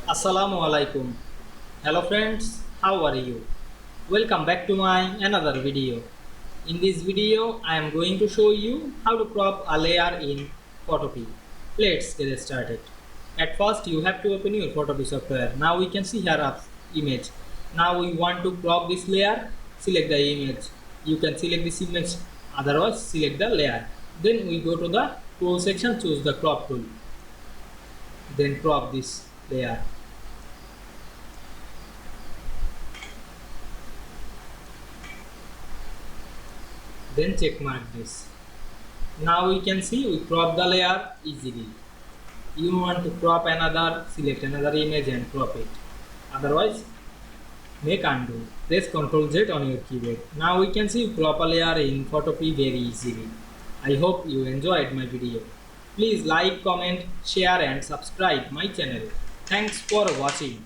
Assalamu Walaikum. Hello friends, how are you? Welcome back to my another video. In this video, I am going to show you how to crop a layer in Photopea. Let's get started. At first, you have to open your Photopea software. Now we can see here a image. Now we want to crop this layer. Select the image. You can select this image. Otherwise, select the layer. Then we go to the tool section. Choose the crop tool. Then crop this layer. Then check mark this. Now we can see we crop the layer easily. You want to crop another, select another image and crop it. Otherwise, make undo. Press Ctrl Z on your keyboard. Now we can see crop a layer in Photopea very easily. I hope you enjoyed my video. Please like, comment, share and subscribe my channel. Thanks for watching.